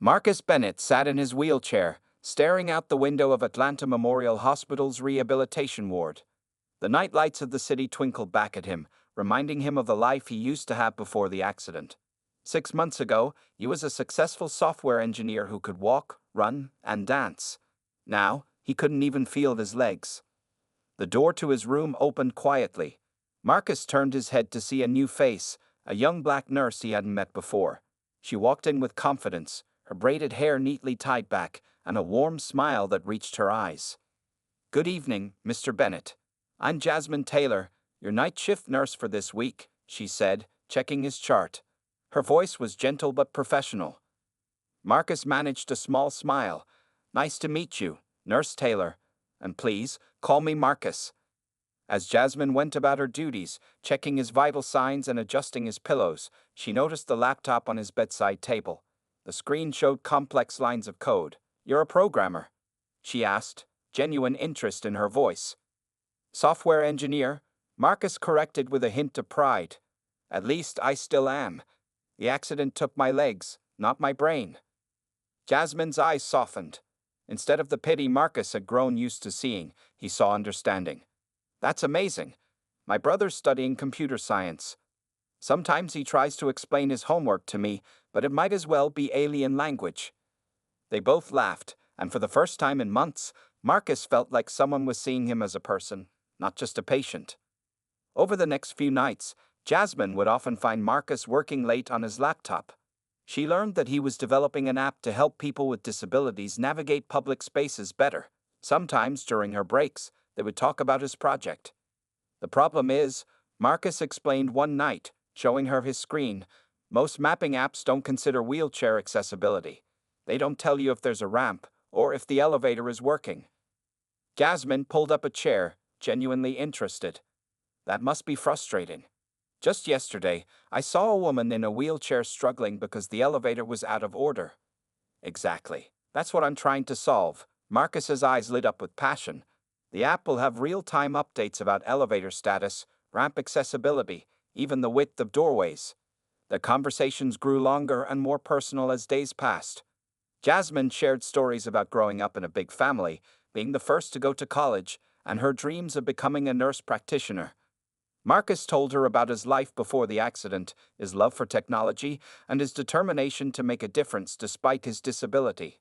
Marcus Bennett sat in his wheelchair, staring out the window of Atlanta Memorial Hospital's rehabilitation ward. The night lights of the city twinkled back at him, reminding him of the life he used to have before the accident. 6 months ago, he was a successful software engineer who could walk, run, and dance. Now, he couldn't even feel his legs. The door to his room opened quietly. Marcus turned his head to see a new face, a young black nurse he hadn't met before. She walked in with confidence, her braided hair neatly tied back, and a warm smile that reached her eyes. "Good evening, Mr. Bennett. I'm Jasmine Taylor, your night shift nurse for this week," she said, checking his chart. Her voice was gentle but professional. Marcus managed a small smile. "Nice to meet you, Nurse Taylor. And please, call me Marcus." As Jasmine went about her duties, checking his vital signs and adjusting his pillows, she noticed the laptop on his bedside table. The screen showed complex lines of code. "You're a programmer?" she asked, genuine interest in her voice. "Software engineer," Marcus corrected with a hint of pride. "At least I still am. The accident took my legs, not my brain." Jasmine's eyes softened. Instead of the pity Marcus had grown used to seeing, he saw understanding. "That's amazing. My brother's studying computer science. Sometimes he tries to explain his homework to me, but it might as well be alien language." They both laughed, and for the first time in months, Marcus felt like someone was seeing him as a person, not just a patient. Over the next few nights, Jasmine would often find Marcus working late on his laptop. She learned that he was developing an app to help people with disabilities navigate public spaces better. Sometimes, during her breaks, they would talk about his project. "The problem is," Marcus explained one night, showing her his screen, "most mapping apps don't consider wheelchair accessibility. They don't tell you if there's a ramp or if the elevator is working." Jasmine pulled up a chair, genuinely interested. "That must be frustrating. Just yesterday, I saw a woman in a wheelchair struggling because the elevator was out of order." "Exactly. That's what I'm trying to solve." Marcus's eyes lit up with passion. "The app will have real-time updates about elevator status, ramp accessibility, even the width of doorways." The conversations grew longer and more personal as days passed. Jasmine shared stories about growing up in a big family, being the first to go to college, and her dreams of becoming a nurse practitioner. Marcus told her about his life before the accident, his love for technology, and his determination to make a difference despite his disability.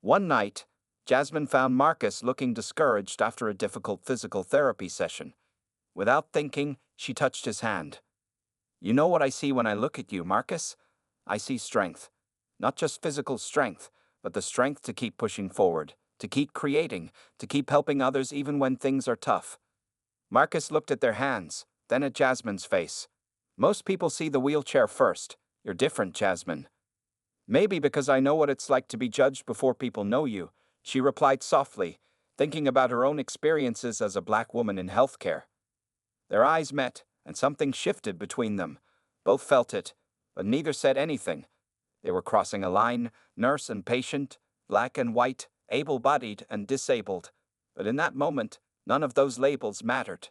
One night, Jasmine found Marcus looking discouraged after a difficult physical therapy session. Without thinking, she touched his hand. "You know what I see when I look at you, Marcus? I see strength. Not just physical strength, but the strength to keep pushing forward, to keep creating, to keep helping others even when things are tough." Marcus looked at their hands, then at Jasmine's face. "Most people see the wheelchair first. You're different, Jasmine." "Maybe because I know what it's like to be judged before people know you," she replied softly, thinking about her own experiences as a black woman in healthcare. Their eyes met, and something shifted between them. Both felt it, but neither said anything. They were crossing a line, nurse and patient, black and white, able-bodied and disabled. But in that moment, none of those labels mattered.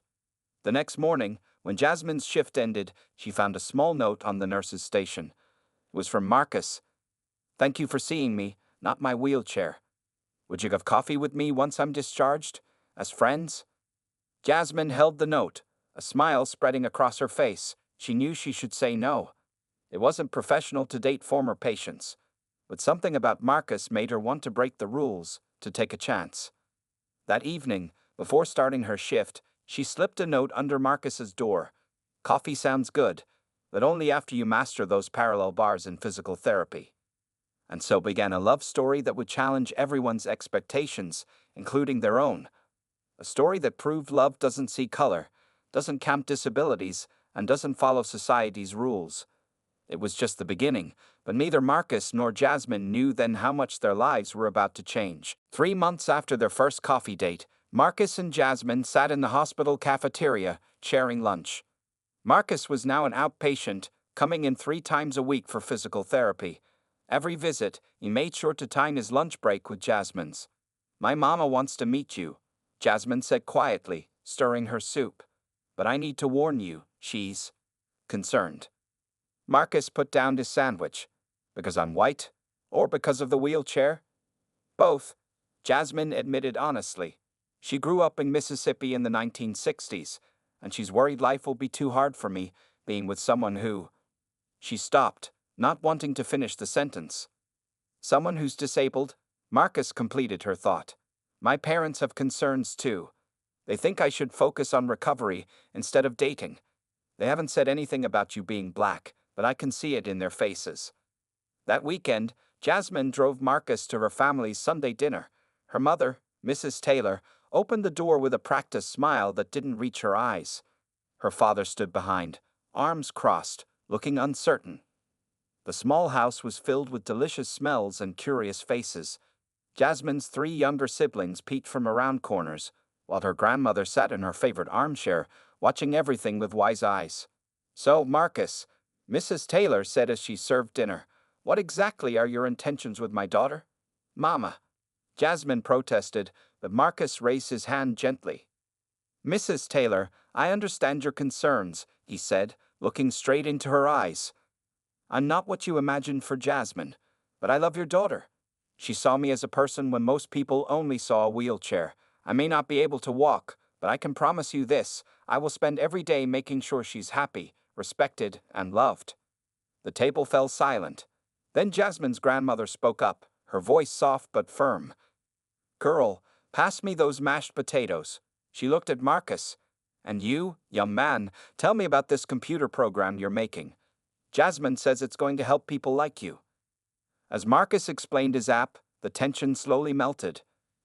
The next morning, when Jasmine's shift ended, she found a small note on the nurse's station. It was from Marcus. "Thank you for seeing me, not my wheelchair. Would you have coffee with me once I'm discharged? As friends?" Jasmine held the note, a smile spreading across her face. She knew she should say no. It wasn't professional to date former patients. But something about Marcus made her want to break the rules, to take a chance. That evening, before starting her shift, she slipped a note under Marcus's door. "Coffee sounds good, but only after you master those parallel bars in physical therapy." And so began a love story that would challenge everyone's expectations, including their own. A story that proved love doesn't see color, doesn't count disabilities, and doesn't follow society's rules. It was just the beginning, but neither Marcus nor Jasmine knew then how much their lives were about to change. 3 months after their first coffee date, Marcus and Jasmine sat in the hospital cafeteria, sharing lunch. Marcus was now an outpatient, coming in 3 times a week for physical therapy. Every visit, he made sure to time his lunch break with Jasmine's. "My mama wants to meet you," Jasmine said quietly, stirring her soup. "But I need to warn you, she's concerned." Marcus put down his sandwich. "Because I'm white? Or because of the wheelchair? Both, Jasmine admitted honestly. She grew up in Mississippi in the 1960s, and she's worried life will be too hard for me, being with someone who. She stopped, not wanting to finish the sentence. Someone who's disabled? Marcus completed her thought. My parents have concerns too. They think I should focus on recovery instead of dating. They haven't said anything about you being black, but I can see it in their faces. That weekend, Jasmine drove Marcus to her family's Sunday dinner. Her mother, Mrs. Taylor, opened the door with a practiced smile that didn't reach her eyes. Her father stood behind, arms crossed, looking uncertain. The small house was filled with delicious smells and curious faces. Jasmine's 3 younger siblings peeked from around corners, while her grandmother sat in her favorite armchair, watching everything with wise eyes. So, Marcus, Mrs. Taylor said as she served dinner, what exactly are your intentions with my daughter? Mama. Jasmine protested, but Marcus raised his hand gently. Mrs. Taylor, I understand your concerns, he said, looking straight into her eyes. I'm not what you imagined for Jasmine, but I love your daughter. She saw me as a person when most people only saw a wheelchair. I may not be able to walk, but I can promise you this, I will spend every day making sure she's happy, respected, and loved. The table fell silent. Then Jasmine's grandmother spoke up, her voice soft but firm. Girl, pass me those mashed potatoes. She looked at Marcus. And you, young man, tell me about this computer program you're making. Jasmine says it's going to help people like you. As Marcus explained his app, the tension slowly melted.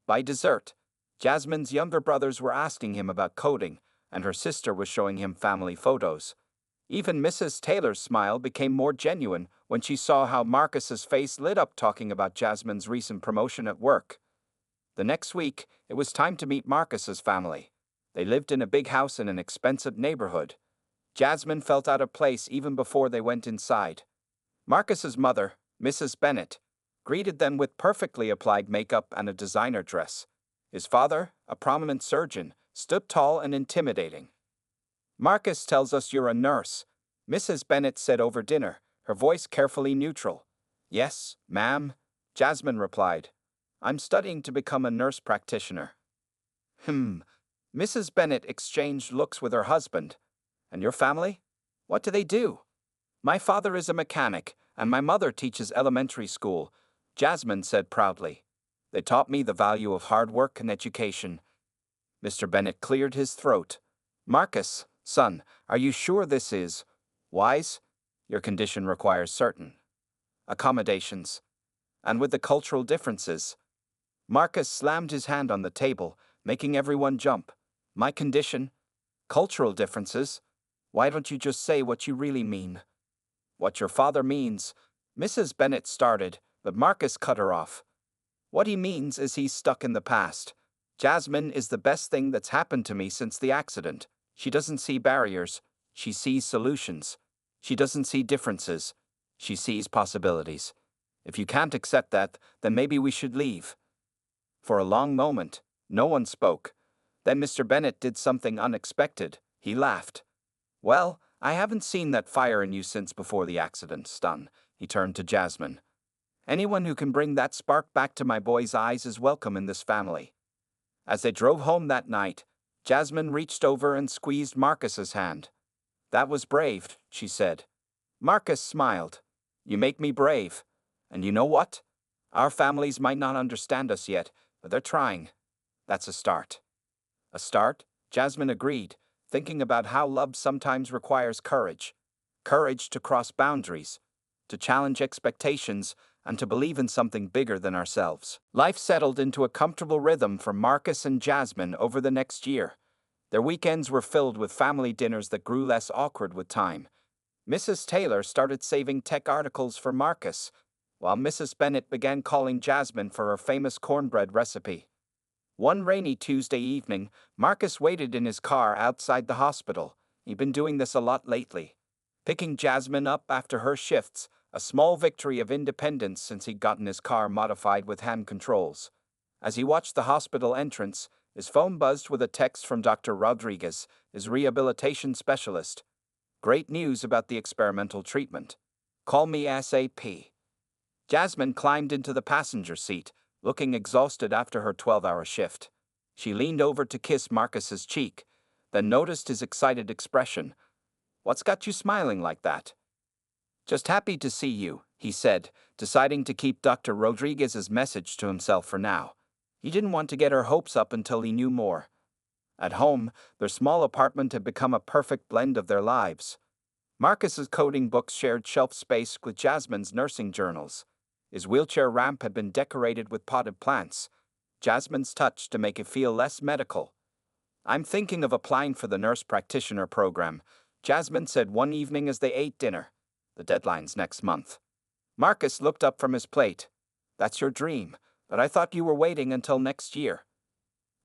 By dessert, Jasmine's younger brothers were asking him about coding, and her sister was showing him family photos. Even Mrs. Taylor's smile became more genuine when she saw how Marcus's face lit up talking about Jasmine's recent promotion at work. The next week, it was time to meet Marcus's family. They lived in a big house in an expensive neighborhood. Jasmine felt out of place even before they went inside. Marcus's mother, Mrs. Bennett, greeted them with perfectly applied makeup and a designer dress. His father, a prominent surgeon, stood tall and intimidating. Marcus tells us you're a nurse, Mrs. Bennett said over dinner, her voice carefully neutral. Yes, ma'am, Jasmine replied. I'm studying to become a nurse practitioner. Mrs. Bennett exchanged looks with her husband. And your family? What do they do? My father is a mechanic, and my mother teaches elementary school, Jasmine said proudly. They taught me the value of hard work and education. Mr. Bennett cleared his throat. Marcus, son, are you sure this is wise? Your condition requires certain accommodations. And with the cultural differences. Marcus slammed his hand on the table, making everyone jump. My condition? Cultural differences? Why don't you just say what you really mean? What your father means, Mrs. Bennett started, but Marcus cut her off. What he means is he's stuck in the past. Jasmine is the best thing that's happened to me since the accident. She doesn't see barriers. She sees solutions. She doesn't see differences. She sees possibilities. If you can't accept that, then maybe we should leave. For a long moment, no one spoke. Then Mr. Bennett did something unexpected. He laughed. Well, I haven't seen that fire in you since before the accident, son. He turned to Jasmine. Anyone who can bring that spark back to my boy's eyes is welcome in this family. As they drove home that night, Jasmine reached over and squeezed Marcus's hand. That was brave, she said. Marcus smiled. You make me brave. And you know what? Our families might not understand us yet, but they're trying. That's a start. A start? Jasmine agreed, thinking about how love sometimes requires courage. Courage to cross boundaries, to challenge expectations, and to believe in something bigger than ourselves. Life settled into a comfortable rhythm for Marcus and Jasmine over the next year. Their weekends were filled with family dinners that grew less awkward with time. Mrs. Taylor started saving tech articles for Marcus, while Mrs. Bennett began calling Jasmine for her famous cornbread recipe. One rainy Tuesday evening, Marcus waited in his car outside the hospital. He'd been doing this a lot lately. Picking Jasmine up after her shifts, a small victory of independence since he'd gotten his car modified with hand controls. As he watched the hospital entrance, his phone buzzed with a text from Dr. Rodriguez, his rehabilitation specialist. Great news about the experimental treatment. Call me ASAP. Jasmine climbed into the passenger seat, looking exhausted after her 12-hour shift. She leaned over to kiss Marcus's cheek, then noticed his excited expression. "What's got you smiling like that?" "Just happy to see you," he said, deciding to keep Dr. Rodriguez's message to himself for now. He didn't want to get her hopes up until he knew more. At home, their small apartment had become a perfect blend of their lives. Marcus's coding books shared shelf space with Jasmine's nursing journals. His wheelchair ramp had been decorated with potted plants, Jasmine's touch to make it feel less medical. "I'm thinking of applying for the nurse practitioner program," Jasmine said one evening as they ate dinner. "The deadline's next month." Marcus looked up from his plate. "That's your dream, but I thought you were waiting until next year."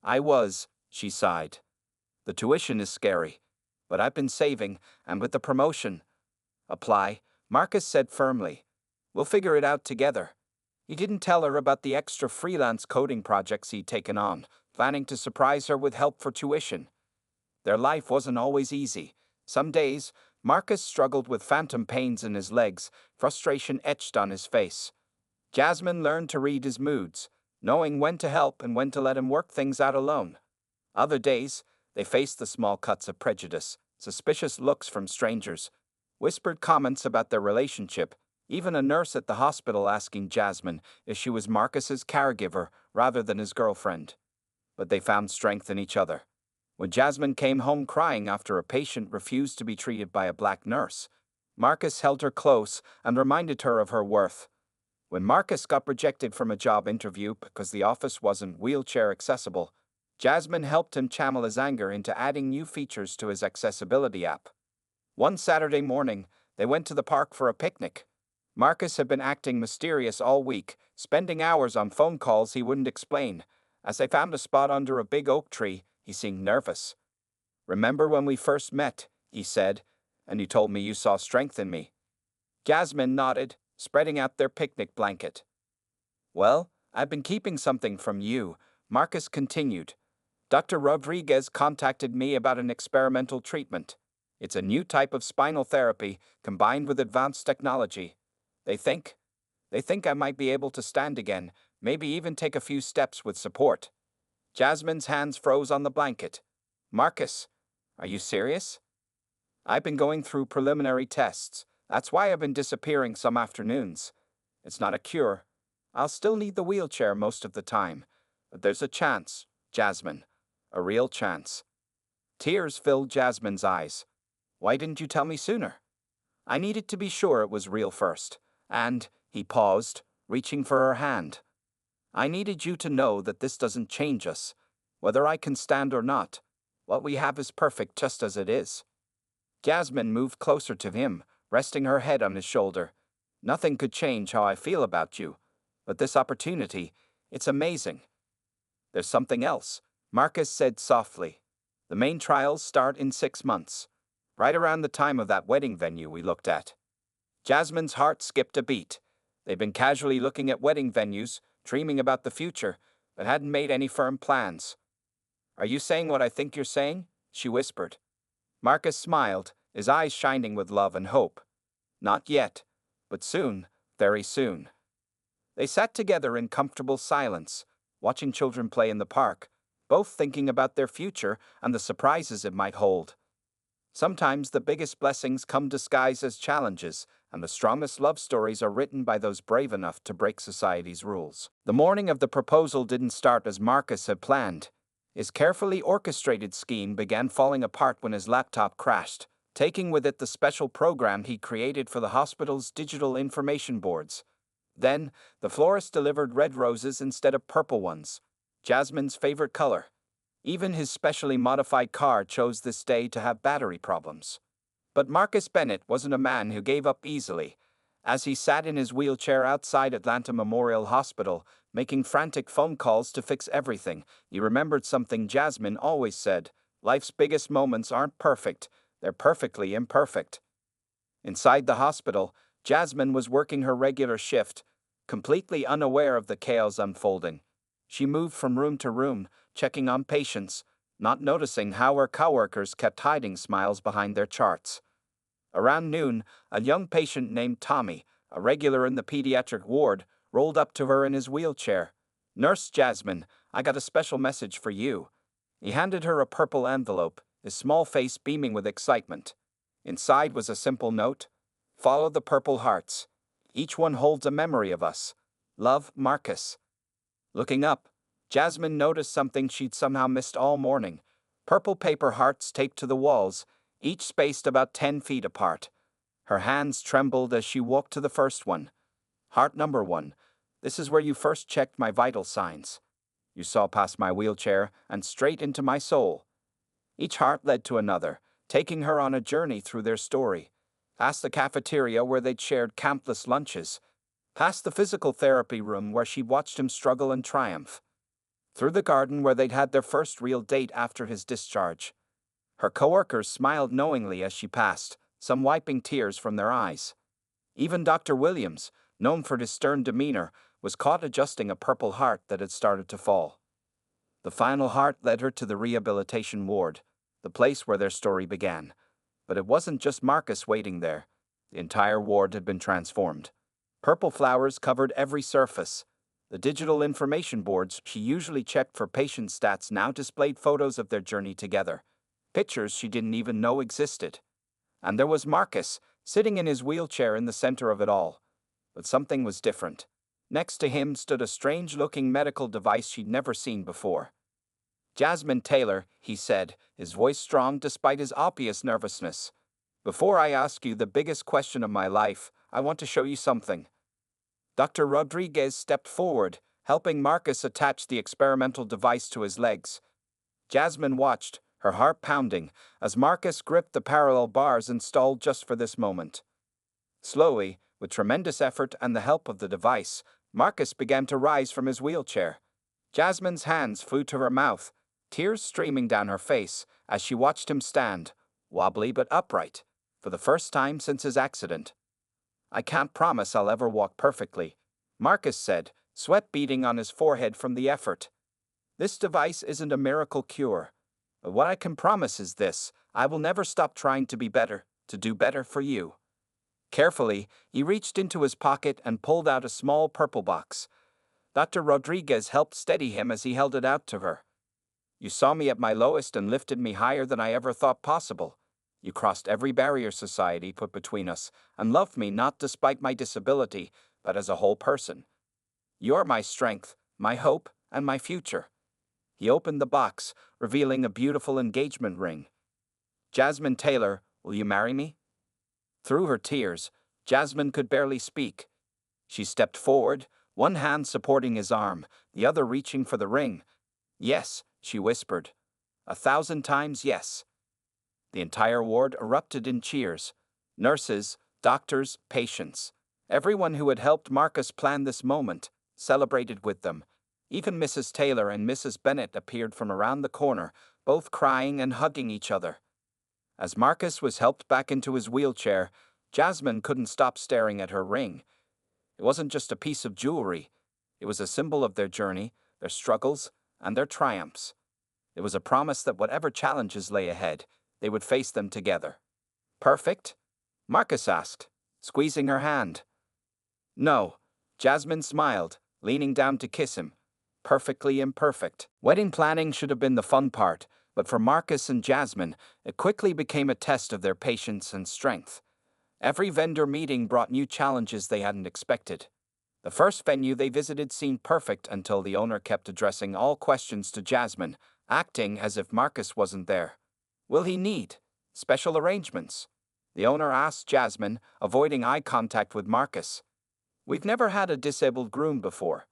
"I was," she sighed. "The tuition is scary, but I've been saving, and with the promotion—" "Apply," Marcus said firmly. "We'll figure it out together." He didn't tell her about the extra freelance coding projects he'd taken on, planning to surprise her with help for tuition. Their life wasn't always easy. Some days, Marcus struggled with phantom pains in his legs, frustration etched on his face. Jasmine learned to read his moods, knowing when to help and when to let him work things out alone. Other days, they faced the small cuts of prejudice, suspicious looks from strangers, whispered comments about their relationship, even a nurse at the hospital asking Jasmine if she was Marcus's caregiver rather than his girlfriend. But they found strength in each other. When Jasmine came home crying after a patient refused to be treated by a black nurse, Marcus held her close and reminded her of her worth. When Marcus got rejected from a job interview because the office wasn't wheelchair accessible, Jasmine helped him channel his anger into adding new features to his accessibility app. One Saturday morning, they went to the park for a picnic. Marcus had been acting mysterious all week, spending hours on phone calls he wouldn't explain. As they found a spot under a big oak tree, he seemed nervous. "Remember when we first met," he said, "and you told me you saw strength in me?" Jasmine nodded, spreading out their picnic blanket. "Well, I've been keeping something from you," Marcus continued. "Dr. Rodriguez contacted me about an experimental treatment. It's a new type of spinal therapy combined with advanced technology. They think I might be able to stand again, maybe even take a few steps with support." Jasmine's hands froze on the blanket. "Marcus, are you serious?" "I've been going through preliminary tests. That's why I've been disappearing some afternoons. It's not a cure. I'll still need the wheelchair most of the time. But there's a chance, Jasmine. A real chance." Tears filled Jasmine's eyes. "Why didn't you tell me sooner?" "I needed to be sure it was real first. And," he paused, reaching for her hand, "I needed you to know that this doesn't change us. Whether I can stand or not, what we have is perfect just as it is." Jasmine moved closer to him, resting her head on his shoulder. "Nothing could change how I feel about you. But this opportunity, it's amazing." "There's something else," Marcus said softly. "The main trials start in 6 months, right around the time of that wedding venue we looked at." Jasmine's heart skipped a beat. They'd been casually looking at wedding venues, dreaming about the future, but hadn't made any firm plans. "Are you saying what I think you're saying?" she whispered. Marcus smiled, his eyes shining with love and hope. "Not yet, but soon, very soon." They sat together in comfortable silence, watching children play in the park, both thinking about their future and the surprises it might hold. Sometimes the biggest blessings come disguised as challenges, and the strongest love stories are written by those brave enough to break society's rules. The morning of the proposal didn't start as Marcus had planned. His carefully orchestrated scheme began falling apart when his laptop crashed, taking with it the special program he created for the hospital's digital information boards. Then, the florist delivered red roses instead of purple ones, Jasmine's favorite color. Even his specially modified car chose this day to have battery problems. But Marcus Bennett wasn't a man who gave up easily. As he sat in his wheelchair outside Atlanta Memorial Hospital, making frantic phone calls to fix everything, he remembered something Jasmine always said: life's biggest moments aren't perfect, they're perfectly imperfect. Inside the hospital, Jasmine was working her regular shift, completely unaware of the chaos unfolding. She moved from room to room, checking on patients, not noticing how her coworkers kept hiding smiles behind their charts. Around noon, a young patient named Tommy, a regular in the pediatric ward, rolled up to her in his wheelchair. "Nurse Jasmine, I got a special message for you." He handed her a purple envelope, his small face beaming with excitement. Inside was a simple note: "Follow the purple hearts. Each one holds a memory of us. Love, Marcus." Looking up, Jasmine noticed something she'd somehow missed all morning: purple paper hearts taped to the walls, each spaced about 10 feet apart. Her hands trembled as she walked to the first one. "Heart number 1. This is where you first checked my vital signs. You saw past my wheelchair and straight into my soul." Each heart led to another, taking her on a journey through their story. Past the cafeteria where they'd shared countless lunches. Past the physical therapy room where she'd watched him struggle and triumph. Through the garden where they'd had their first real date after his discharge. Her coworkers smiled knowingly as she passed, some wiping tears from their eyes. Even Dr. Williams, known for his stern demeanor, was caught adjusting a purple heart that had started to fall. The final heart led her to the rehabilitation ward, the place where their story began. But it wasn't just Marcus waiting there. The entire ward had been transformed. Purple flowers covered every surface. The digital information boards she usually checked for patient stats now displayed photos of their journey together. Pictures she didn't even know existed. And there was Marcus, sitting in his wheelchair in the center of it all. But something was different. Next to him stood a strange-looking medical device she'd never seen before. "Jasmine Taylor," he said, his voice strong despite his obvious nervousness. "Before I ask you the biggest question of my life, I want to show you something." Dr. Rodriguez stepped forward, helping Marcus attach the experimental device to his legs. Jasmine watched, her heart pounding, as Marcus gripped the parallel bars installed just for this moment. Slowly, with tremendous effort and the help of the device, Marcus began to rise from his wheelchair. Jasmine's hands flew to her mouth, tears streaming down her face as she watched him stand, wobbly but upright, for the first time since his accident. "I can't promise I'll ever walk perfectly," Marcus said, sweat beading on his forehead from the effort. "This device isn't a miracle cure. But what I can promise is this: I will never stop trying to be better, to do better for you." Carefully, he reached into his pocket and pulled out a small purple box. Dr. Rodriguez helped steady him as he held it out to her. "You saw me at my lowest and lifted me higher than I ever thought possible. You crossed every barrier society put between us and loved me not despite my disability, but as a whole person. You're my strength, my hope, and my future." He opened the box, revealing a beautiful engagement ring. "Jasmine Taylor, will you marry me?" Through her tears, Jasmine could barely speak. She stepped forward, one hand supporting his arm, the other reaching for the ring. "Yes," she whispered. "1,000 times yes." The entire ward erupted in cheers. Nurses, doctors, patients. Everyone who had helped Marcus plan this moment celebrated with them. Even Mrs. Taylor and Mrs. Bennett appeared from around the corner, both crying and hugging each other. As Marcus was helped back into his wheelchair, Jasmine couldn't stop staring at her ring. It wasn't just a piece of jewelry. It was a symbol of their journey, their struggles, and their triumphs. It was a promise that whatever challenges lay ahead, they would face them together. "Perfect?" Marcus asked, squeezing her hand. "No," Jasmine smiled, leaning down to kiss him. "Perfectly imperfect." Wedding planning should have been the fun part, but for Marcus and Jasmine, it quickly became a test of their patience and strength. Every vendor meeting brought new challenges they hadn't expected. The first venue they visited seemed perfect until the owner kept addressing all questions to Jasmine, acting as if Marcus wasn't there. "Will he need special arrangements?" the owner asked Jasmine, avoiding eye contact with Marcus. "We've never had a disabled groom before."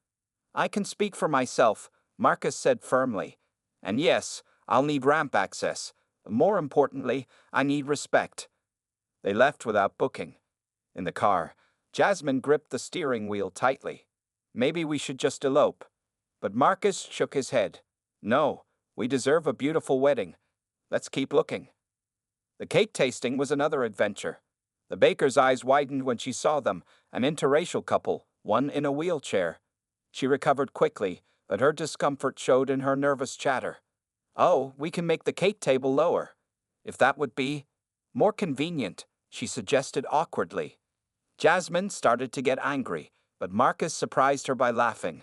"I can speak for myself," Marcus said firmly. "And yes, I'll need ramp access. More importantly, I need respect." They left without booking. In the car, Jasmine gripped the steering wheel tightly. "Maybe we should just elope." But Marcus shook his head. "No, we deserve a beautiful wedding. Let's keep looking." The cake tasting was another adventure. The baker's eyes widened when she saw them, an interracial couple, one in a wheelchair. She recovered quickly, but her discomfort showed in her nervous chatter. "Oh, we can make the cake table lower. If that would be more convenient," she suggested awkwardly. Jasmine started to get angry, but Marcus surprised her by laughing.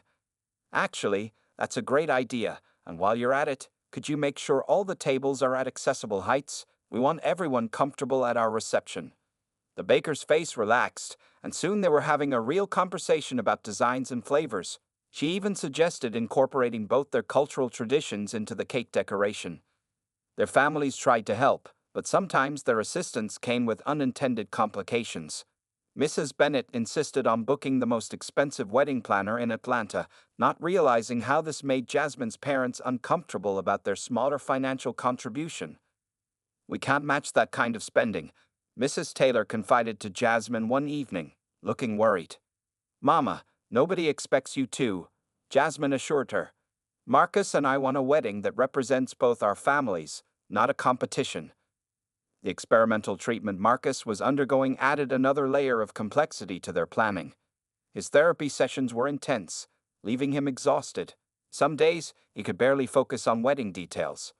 Actually, that's a great idea, and while you're at it, could you make sure all the tables are at accessible heights? We want everyone comfortable at our reception. The baker's face relaxed, and soon they were having a real conversation about designs and flavors. She even suggested incorporating both their cultural traditions into the cake decoration. Their families tried to help, but sometimes their assistance came with unintended complications. Mrs. Bennett insisted on booking the most expensive wedding planner in Atlanta, not realizing how this made Jasmine's parents uncomfortable about their smaller financial contribution. "We can't match that kind of spending," Mrs. Taylor confided to Jasmine one evening, looking worried. "Mama, nobody expects you to," Jasmine assured her. "Marcus and I want a wedding that represents both our families, not a competition." The experimental treatment Marcus was undergoing added another layer of complexity to their planning. His therapy sessions were intense, leaving him exhausted. Some days, he could barely focus on wedding details.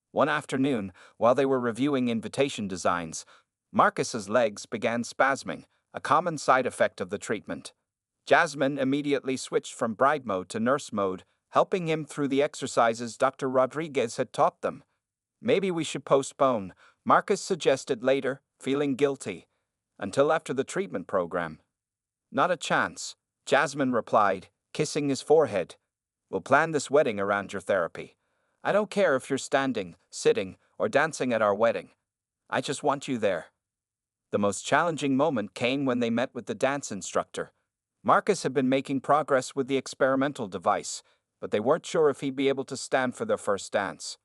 One afternoon, while they were reviewing invitation designs, Marcus's legs began spasming, a common side effect of the treatment. Jasmine immediately switched from bride mode to nurse mode, helping him through the exercises Dr. Rodriguez had taught them. "Maybe we should postpone," Marcus suggested later, feeling guilty, "until after the treatment program." "Not a chance," Jasmine replied, kissing his forehead. "We'll plan this wedding around your therapy. I don't care if you're standing, sitting, or dancing at our wedding. I just want you there." The most challenging moment came when they met with the dance instructor. Marcus had been making progress with the experimental device, but they weren't sure if he'd be able to stand for their first dance.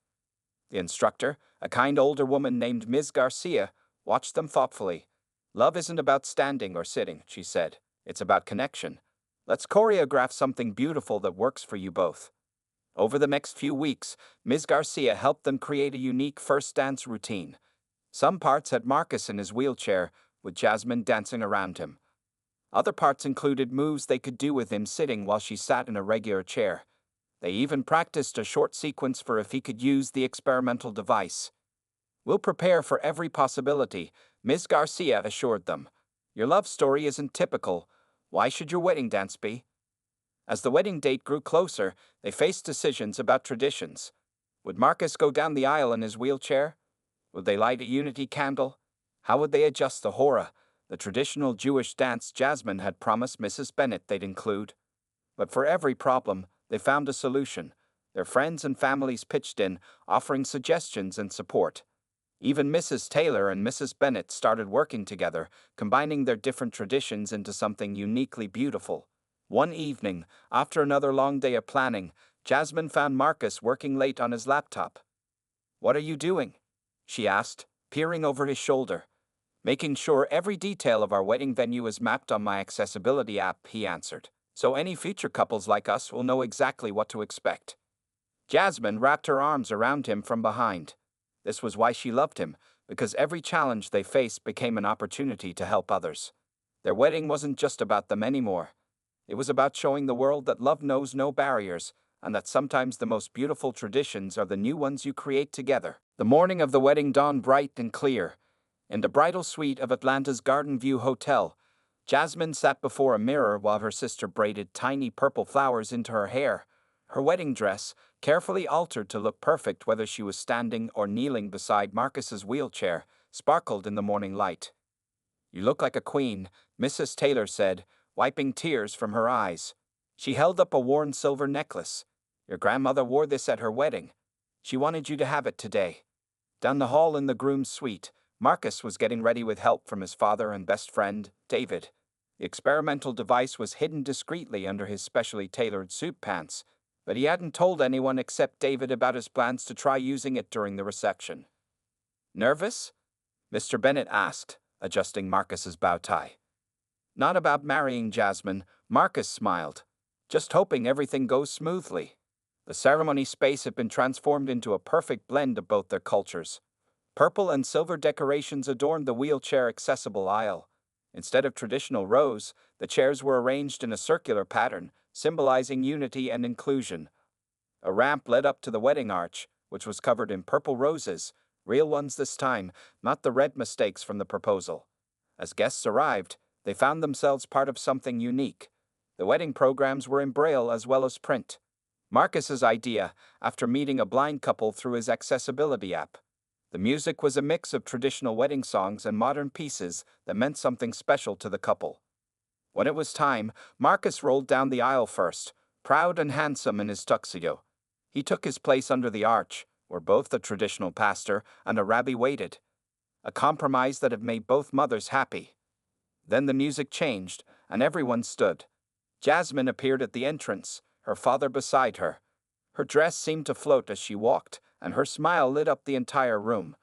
The instructor, a kind older woman named Ms. Garcia, watched them thoughtfully. "Love isn't about standing or sitting," she said. "It's about connection. Let's choreograph something beautiful that works for you both." Over the next few weeks, Ms. Garcia helped them create a unique first dance routine. Some parts had Marcus in his wheelchair, with Jasmine dancing around him. Other parts included moves they could do with him sitting while she sat in a regular chair. They even practiced a short sequence for if he could use the experimental device. "We'll prepare for every possibility," Ms. Garcia assured them. "Your love story isn't typical. Why should your wedding dance be?" As the wedding date grew closer, they faced decisions about traditions. Would Marcus go down the aisle in his wheelchair? Would they light a unity candle? How would they adjust the hora, the traditional Jewish dance Jasmine had promised Mrs. Bennett they'd include? But for every problem, they found a solution. Their friends and families pitched in, offering suggestions and support. Even Mrs. Taylor and Mrs. Bennett started working together, combining their different traditions into something uniquely beautiful. One evening, after another long day of planning, Jasmine found Marcus working late on his laptop. "What are you doing?" she asked, peering over his shoulder. "Making sure every detail of our wedding venue is mapped on my accessibility app," he answered, "so any future couples like us will know exactly what to expect." Jasmine wrapped her arms around him from behind. This was why she loved him, because every challenge they faced became an opportunity to help others. Their wedding wasn't just about them anymore. It was about showing the world that love knows no barriers, and that sometimes the most beautiful traditions are the new ones you create together. The morning of the wedding dawned bright and clear. In the bridal suite of Atlanta's Garden View Hotel, Jasmine sat before a mirror while her sister braided tiny purple flowers into her hair. Her wedding dress, carefully altered to look perfect whether she was standing or kneeling beside Marcus's wheelchair, sparkled in the morning light. "You look like a queen," Mrs. Taylor said, wiping tears from her eyes. She held up a worn silver necklace. "Your grandmother wore this at her wedding. She wanted you to have it today." Down the hall in the groom's suite, Marcus was getting ready with help from his father and best friend, David. The experimental device was hidden discreetly under his specially tailored suit pants, but he hadn't told anyone except David about his plans to try using it during the reception. "Nervous?" Mr. Bennett asked, adjusting Marcus's bow tie. "Not about marrying Jasmine," Marcus smiled. "Just hoping everything goes smoothly." The ceremony space had been transformed into a perfect blend of both their cultures. Purple and silver decorations adorned the wheelchair-accessible aisle. Instead of traditional rows, the chairs were arranged in a circular pattern, symbolizing unity and inclusion. A ramp led up to the wedding arch, which was covered in purple roses, real ones this time, not the red mistakes from the proposal. As guests arrived, They found themselves part of something unique. The wedding programs were in Braille as well as print. Marcus's idea, after meeting a blind couple through his accessibility app. The music was a mix of traditional wedding songs and modern pieces that meant something special to the couple. When it was time, Marcus rolled down the aisle first, proud and handsome in his tuxedo. He took his place under the arch, where both the traditional pastor and a rabbi waited, a compromise that had made both mothers happy. Then the music changed, and everyone stood. Jasmine appeared at the entrance, her father beside her. Her dress seemed to float as she walked, and her smile lit up the entire room.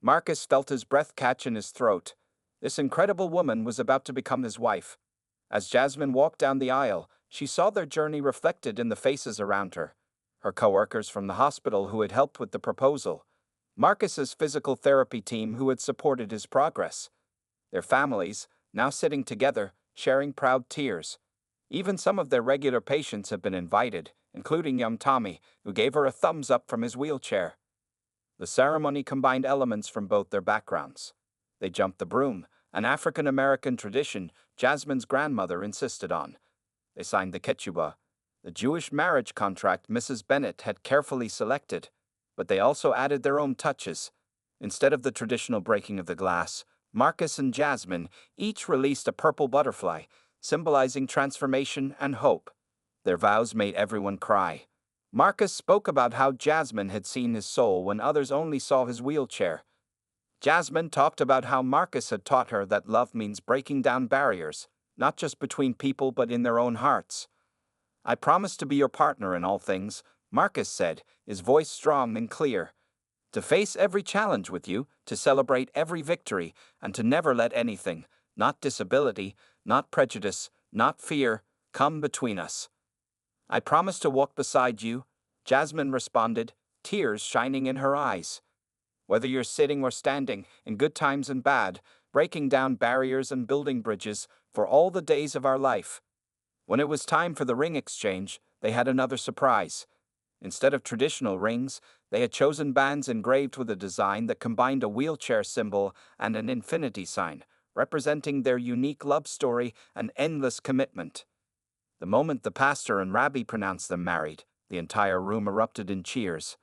Marcus felt his breath catch in his throat. This incredible woman was about to become his wife. As Jasmine walked down the aisle, she saw their journey reflected in the faces around her. Her co-workers from the hospital who had helped with the proposal. Marcus's physical therapy team who had supported his progress. Their families, now sitting together, sharing proud tears. Even some of their regular patients have been invited, including young Tommy, who gave her a thumbs up from his wheelchair. The ceremony combined elements from both their backgrounds. They jumped the broom, an African-American tradition Jasmine's grandmother insisted on. They signed the ketubah, the Jewish marriage contract Mrs. Bennett had carefully selected, but they also added their own touches. Instead of the traditional breaking of the glass, Marcus and Jasmine each released a purple butterfly, symbolizing transformation and hope. Their vows made everyone cry. Marcus spoke about how Jasmine had seen his soul when others only saw his wheelchair. Jasmine talked about how Marcus had taught her that love means breaking down barriers, not just between people but in their own hearts. "I promise to be your partner in all things," Marcus said, his voice strong and clear. "To face every challenge with you, to celebrate every victory, and to never let anything, not disability, not prejudice, not fear, come between us." "I promise to walk beside you," Jasmine responded, tears shining in her eyes. "Whether you're sitting or standing, in good times and bad, breaking down barriers and building bridges, for all the days of our life." When it was time for the ring exchange, they had another surprise. Instead of traditional rings, they had chosen bands engraved with a design that combined a wheelchair symbol and an infinity sign, representing their unique love story and endless commitment. The moment the pastor and rabbi pronounced them married, the entire room erupted in cheers.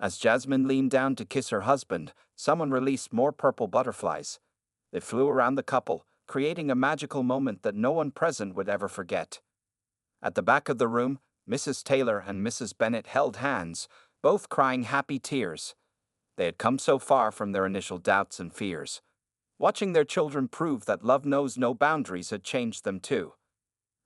As Jasmine leaned down to kiss her husband, someone released more purple butterflies. They flew around the couple, creating a magical moment that no one present would ever forget. At the back of the room, Mrs. Taylor and Mrs. Bennett held hands, both crying happy tears. They had come so far from their initial doubts and fears. Watching their children prove that love knows no boundaries had changed them too.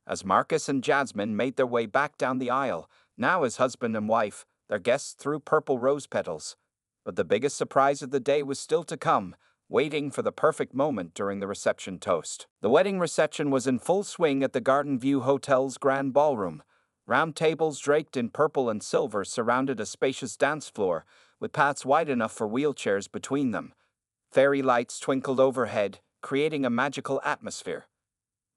As Marcus and Jasmine made their way back down the aisle, now as husband and wife, their guests threw purple rose petals. But the biggest surprise of the day was still to come, waiting for the perfect moment during the reception toast. The wedding reception was in full swing at the Garden View Hotel's grand ballroom. Round tables draped in purple and silver surrounded a spacious dance floor, with paths wide enough for wheelchairs between them. Fairy lights twinkled overhead, creating a magical atmosphere.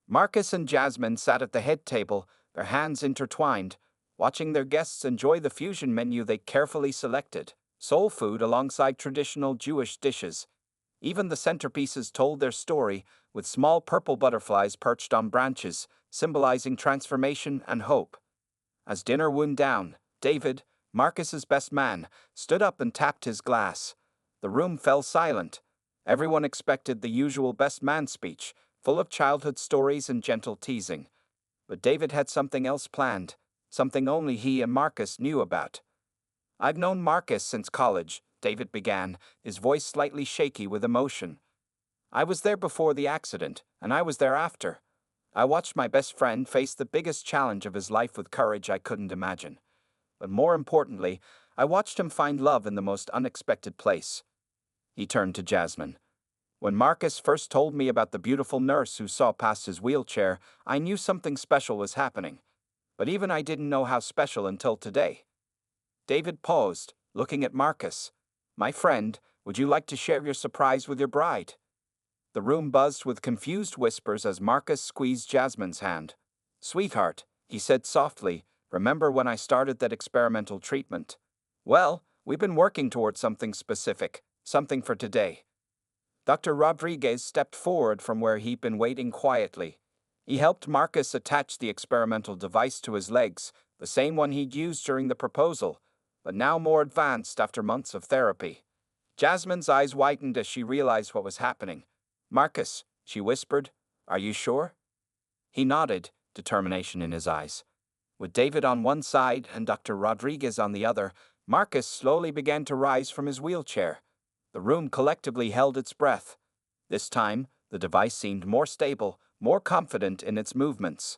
Marcus and Jasmine sat at the head table, their hands intertwined, watching their guests enjoy the fusion menu they carefully selected, soul food alongside traditional Jewish dishes. Even the centerpieces told their story, with small purple butterflies perched on branches, symbolizing transformation and hope. As dinner wound down, David, Marcus's best man, stood up and tapped his glass. The room fell silent. Everyone expected the usual best man speech, full of childhood stories and gentle teasing. But David had something else planned, something only he and Marcus knew about. "I've known Marcus since college," David began, his voice slightly shaky with emotion. "I was there before the accident, and I was there after. I watched my best friend face the biggest challenge of his life with courage I couldn't imagine. But more importantly, I watched him find love in the most unexpected place." He turned to Jasmine. "When Marcus first told me about the beautiful nurse who saw past his wheelchair, I knew something special was happening. But even I didn't know how special until today." David paused, looking at Marcus. "My friend, would you like to share your surprise with your bride?" The room buzzed with confused whispers as Marcus squeezed Jasmine's hand. "Sweetheart," he said softly, "remember when I started that experimental treatment? Well, we've been working towards something specific, something for today." Dr. Rodriguez stepped forward from where he'd been waiting quietly. He helped Marcus attach the experimental device to his legs, the same one he'd used during the proposal, but now more advanced after months of therapy. Jasmine's eyes widened as she realized what was happening. "Marcus," she whispered, "are you sure?" He nodded, determination in his eyes. With David on one side and Dr. Rodriguez on the other, Marcus slowly began to rise from his wheelchair. The room collectively held its breath. This time, the device seemed more stable, more confident in its movements.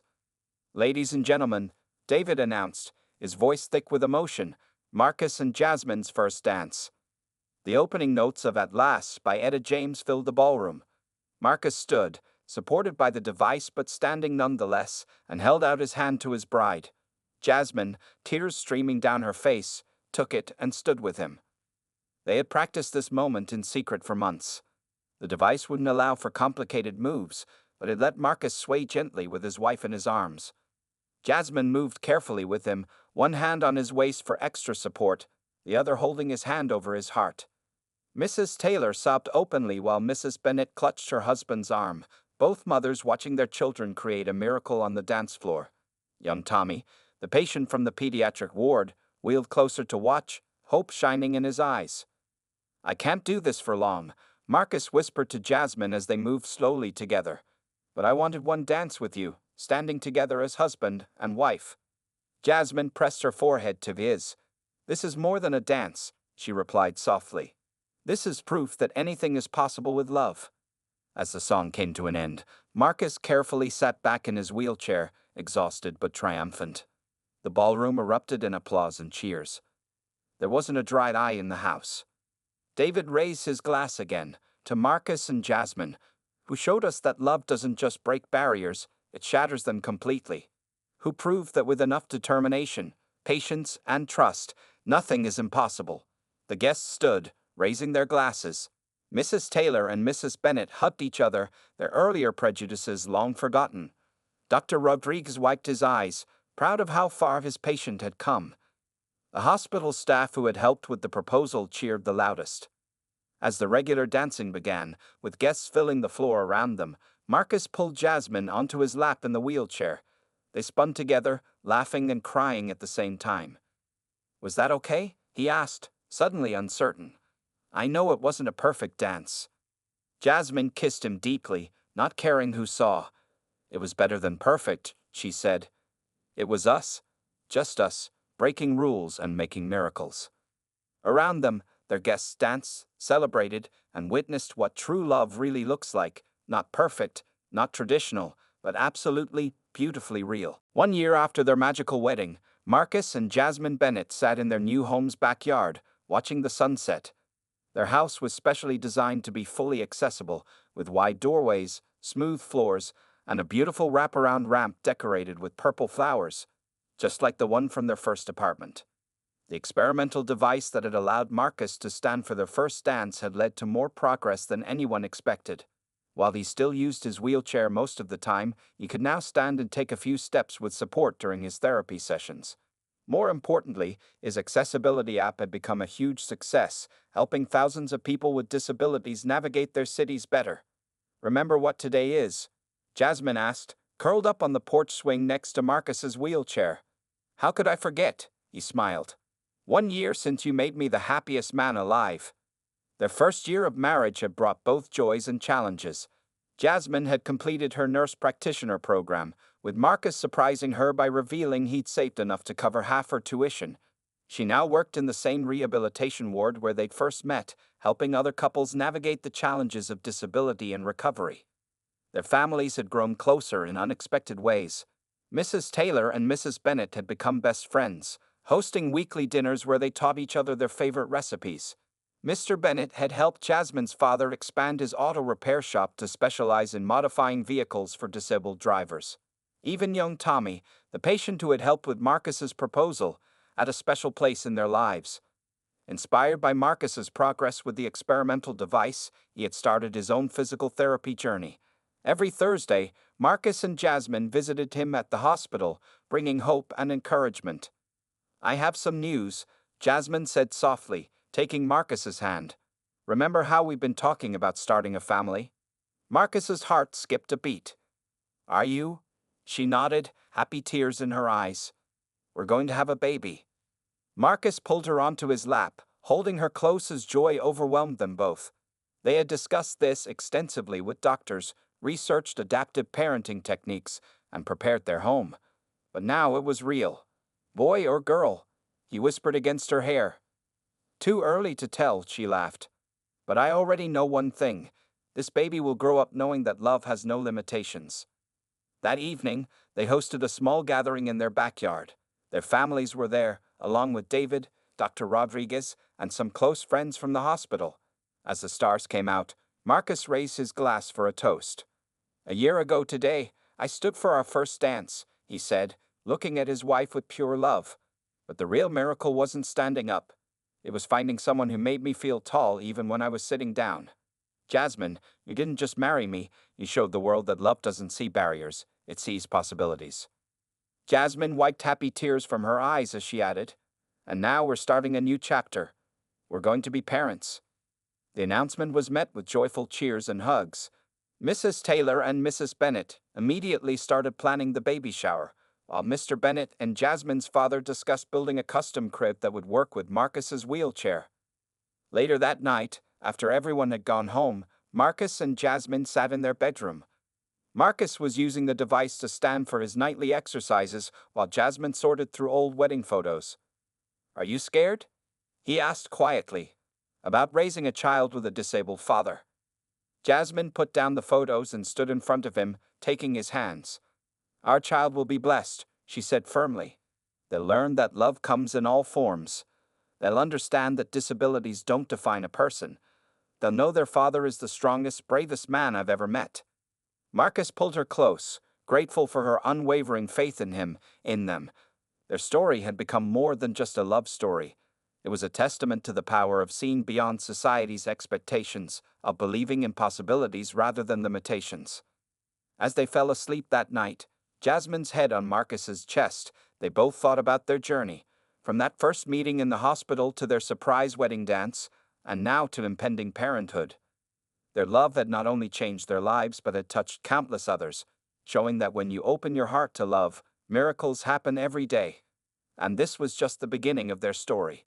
"Ladies and gentlemen," David announced, his voice thick with emotion, "Marcus and Jasmine's first dance." The opening notes of "At Last" by Etta James filled the ballroom. Marcus stood, supported by the device but standing nonetheless, and held out his hand to his bride. Jasmine, tears streaming down her face, took it and stood with him. They had practiced this moment in secret for months. The device wouldn't allow for complicated moves, but it let Marcus sway gently with his wife in his arms. Jasmine moved carefully with him, one hand on his waist for extra support, the other holding his hand over his heart. Mrs. Taylor sobbed openly while Mrs. Bennett clutched her husband's arm, both mothers watching their children create a miracle on the dance floor. Young Tommy, the patient from the pediatric ward, wheeled closer to watch, hope shining in his eyes. "I can't do this for long," Marcus whispered to Jasmine as they moved slowly together. "But I wanted one dance with you, standing together as husband and wife." Jasmine pressed her forehead to his. "This is more than a dance," she replied softly. "This is proof that anything is possible with love." As the song came to an end, Marcus carefully sat back in his wheelchair, exhausted but triumphant. The ballroom erupted in applause and cheers. There wasn't a dry eye in the house. David raised his glass again, to Marcus and Jasmine, who showed us that love doesn't just break barriers, it shatters them completely. Who proved that with enough determination, patience, and trust, nothing is impossible. The guests stood, raising their glasses. Mrs. Taylor and Mrs. Bennett hugged each other, their earlier prejudices long forgotten. Dr. Rodriguez wiped his eyes, proud of how far his patient had come. The hospital staff who had helped with the proposal cheered the loudest. As the regular dancing began, with guests filling the floor around them, Marcus pulled Jasmine onto his lap in the wheelchair. They spun together, laughing and crying at the same time. "Was that okay?" he asked, suddenly uncertain. "I know it wasn't a perfect dance." Jasmine kissed him deeply, not caring who saw. "It was better than perfect," she said. "It was us, just us, breaking rules and making miracles." Around them, their guests danced, celebrated, and witnessed what true love really looks like, not perfect, not traditional, but absolutely, beautifully real. 1 year after their magical wedding, Marcus and Jasmine Bennett sat in their new home's backyard, watching the sunset. Their house was specially designed to be fully accessible, with wide doorways, smooth floors, and a beautiful wraparound ramp decorated with purple flowers, just like the one from their first apartment. The experimental device that had allowed Marcus to stand for their first dance had led to more progress than anyone expected. While he still used his wheelchair most of the time, he could now stand and take a few steps with support during his therapy sessions. More importantly, his accessibility app had become a huge success, helping thousands of people with disabilities navigate their cities better. "Remember what today is?" Jasmine asked, curled up on the porch swing next to Marcus's wheelchair. "How could I forget?" he smiled. "1 year since you made me the happiest man alive." Their first year of marriage had brought both joys and challenges. Jasmine had completed her nurse practitioner program, with Marcus surprising her by revealing he'd saved enough to cover half her tuition. She now worked in the same rehabilitation ward where they'd first met, helping other couples navigate the challenges of disability and recovery. Their families had grown closer in unexpected ways. Mrs. Taylor and Mrs. Bennett had become best friends, hosting weekly dinners where they taught each other their favorite recipes. Mr. Bennett had helped Jasmine's father expand his auto repair shop to specialize in modifying vehicles for disabled drivers. Even young Tommy, the patient who had helped with Marcus's proposal, had a special place in their lives. Inspired by Marcus's progress with the experimental device, he had started his own physical therapy journey. Every Thursday, Marcus and Jasmine visited him at the hospital, bringing hope and encouragement. "I have some news," Jasmine said softly, taking Marcus's hand. Remember how we've been talking about starting a family? Marcus's heart skipped a beat. Are you? She nodded, happy tears in her eyes. We're going to have a baby. Marcus pulled her onto his lap, holding her close as joy overwhelmed them both. They had discussed this extensively with doctors, researched adaptive parenting techniques, and prepared their home. But now it was real. Boy or girl? He whispered against her hair. Too early to tell, she laughed. But I already know one thing. This baby will grow up knowing that love has no limitations. That evening, they hosted a small gathering in their backyard. Their families were there, along with David, Dr. Rodriguez, and some close friends from the hospital. As the stars came out, Marcus raised his glass for a toast. A year ago today, I stood for our first dance, he said, looking at his wife with pure love. But the real miracle wasn't standing up. It was finding someone who made me feel tall even when I was sitting down. Jasmine, you didn't just marry me, you showed the world that love doesn't see barriers, it sees possibilities. Jasmine wiped happy tears from her eyes as she added, and now we're starting a new chapter. We're going to be parents. The announcement was met with joyful cheers and hugs. Mrs. Taylor and Mrs. Bennett immediately started planning the baby shower, while Mr. Bennett and Jasmine's father discussed building a custom crib that would work with Marcus's wheelchair. Later that night, after everyone had gone home, Marcus and Jasmine sat in their bedroom. Marcus was using the device to stand for his nightly exercises while Jasmine sorted through old wedding photos. Are you scared? He asked quietly. About raising a child with a disabled father. Jasmine put down the photos and stood in front of him, taking his hands. Our child will be blessed, she said firmly. They'll learn that love comes in all forms. They'll understand that disabilities don't define a person. They'll know their father is the strongest, bravest man I've ever met. Marcus pulled her close, grateful for her unwavering faith in him, in them. Their story had become more than just a love story. It was a testament to the power of seeing beyond society's expectations, of believing in possibilities rather than limitations. As they fell asleep that night, Jasmine's head on Marcus's chest, they both thought about their journey, from that first meeting in the hospital to their surprise wedding dance, and now to impending parenthood. Their love had not only changed their lives but had touched countless others, showing that when you open your heart to love, miracles happen every day. And this was just the beginning of their story.